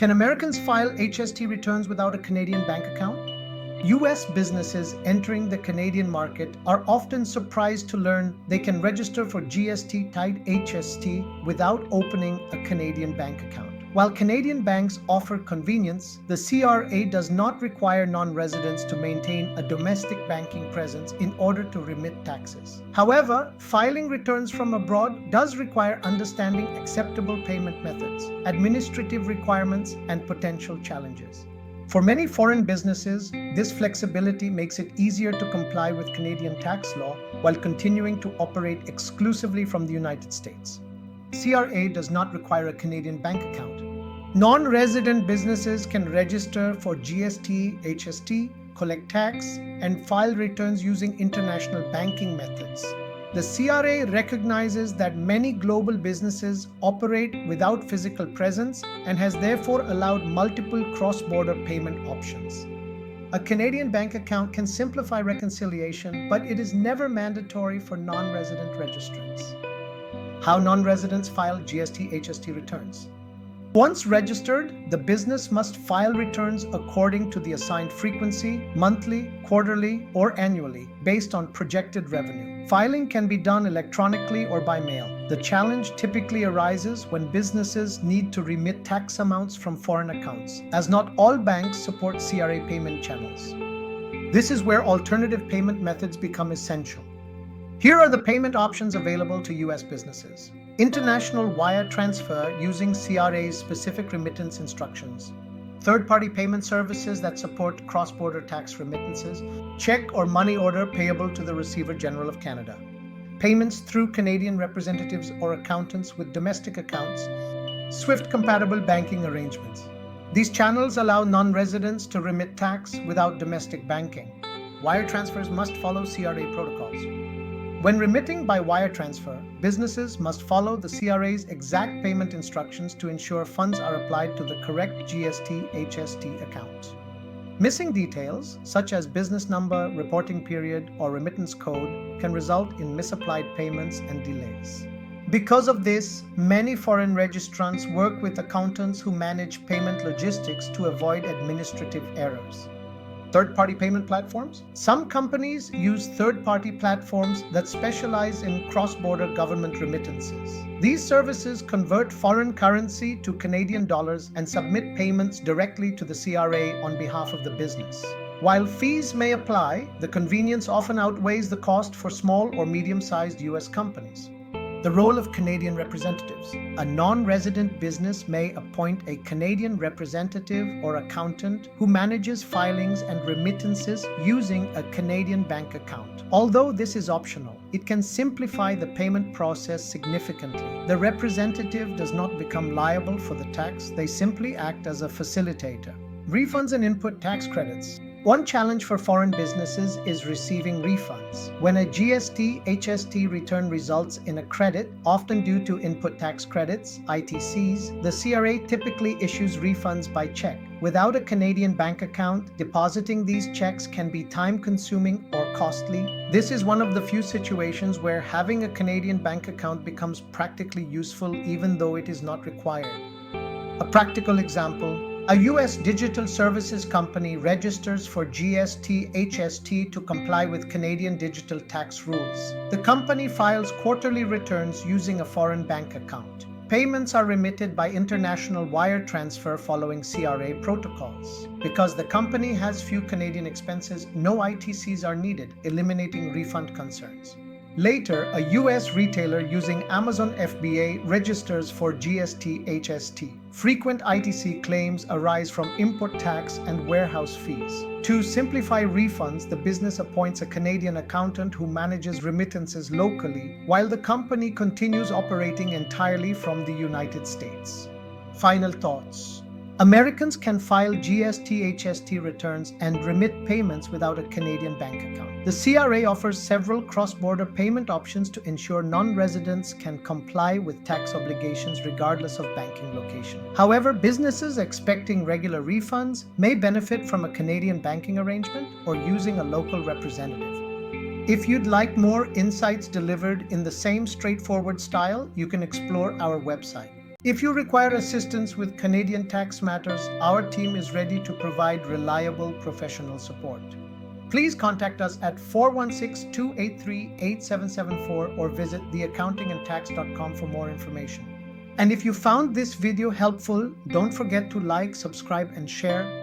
Can Americans file HST returns without a Canadian bank account? US businesses entering the Canadian market are often surprised to learn they can register for GST-tied HST without opening a Canadian bank account. While Canadian banks offer convenience, the CRA does not require non-residents to maintain a domestic banking presence in order to remit taxes. However, filing returns from abroad does require understanding acceptable payment methods, administrative requirements, and potential challenges. For many foreign businesses, this flexibility makes it easier to comply with Canadian tax law while continuing to operate exclusively from the United States. CRA does not require a Canadian bank account. Non-resident businesses can register for GST, HST, collect tax, and file returns using international banking methods. The CRA recognizes that many global businesses operate without physical presence and has therefore allowed multiple cross-border payment options. A Canadian bank account can simplify reconciliation, but it is never mandatory for non-resident registrants. How non-residents file GST/HST returns. Once registered, the business must file returns according to the assigned frequency, monthly, quarterly, or annually, based on projected revenue. Filing can be done electronically or by mail. The challenge typically arises when businesses need to remit tax amounts from foreign accounts, as not all banks support CRA payment channels. This is where alternative payment methods become essential. Here are the payment options available to US businesses. International wire transfer using CRA's specific remittance instructions. Third-party payment services that support cross-border tax remittances. Check or money order payable to the Receiver General of Canada. Payments through Canadian representatives or accountants with domestic accounts. SWIFT-compatible banking arrangements. These channels allow non-residents to remit tax without domestic banking. Wire transfers must follow CRA protocols. When remitting by wire transfer, businesses must follow the CRA's exact payment instructions to ensure funds are applied to the correct GST/HST account. Missing details, such as business number, reporting period, or remittance code, can result in misapplied payments and delays. Because of this, many foreign registrants work with accountants who manage payment logistics to avoid administrative errors. Third-party payment platforms? Some companies use third-party platforms that specialize in cross-border government remittances. These services convert foreign currency to Canadian dollars and submit payments directly to the CRA on behalf of the business. While fees may apply, the convenience often outweighs the cost for small or medium-sized US companies. The role of Canadian representatives. A non-resident business may appoint a Canadian representative or accountant who manages filings and remittances using a Canadian bank account. Although this is optional, it can simplify the payment process significantly. The representative does not become liable for the tax, they simply act as a facilitator. Refunds and input tax credits. One challenge for foreign businesses is receiving refunds. When a GST/HST return results in a credit, often due to input tax credits, ITCs, the CRA typically issues refunds by check. Without a Canadian bank account, depositing these checks can be time-consuming or costly. This is one of the few situations where having a Canadian bank account becomes practically useful even though it is not required. A practical example. A US digital services company registers for GST/HST to comply with Canadian digital tax rules. The company files quarterly returns using a foreign bank account. Payments are remitted by international wire transfer following CRA protocols. Because the company has few Canadian expenses, no ITCs are needed, eliminating refund concerns. Later, a US retailer using Amazon FBA registers for GST/HST. Frequent ITC claims arise from import tax and warehouse fees. To simplify refunds, the business appoints a Canadian accountant who manages remittances locally, while the company continues operating entirely from the United States. Final thoughts. Americans can file GST/HST returns and remit payments without a Canadian bank account. The CRA offers several cross-border payment options to ensure non-residents can comply with tax obligations regardless of banking location. However, businesses expecting regular refunds may benefit from a Canadian banking arrangement or using a local representative. If you'd like more insights delivered in the same straightforward style, you can explore our website. If you require assistance with Canadian tax matters, our team is ready to provide reliable professional support. Please contact us at 416 283 8774 or visit theaccountingandtax.com for more information. And if you found this video helpful, don't forget to like, subscribe, and share.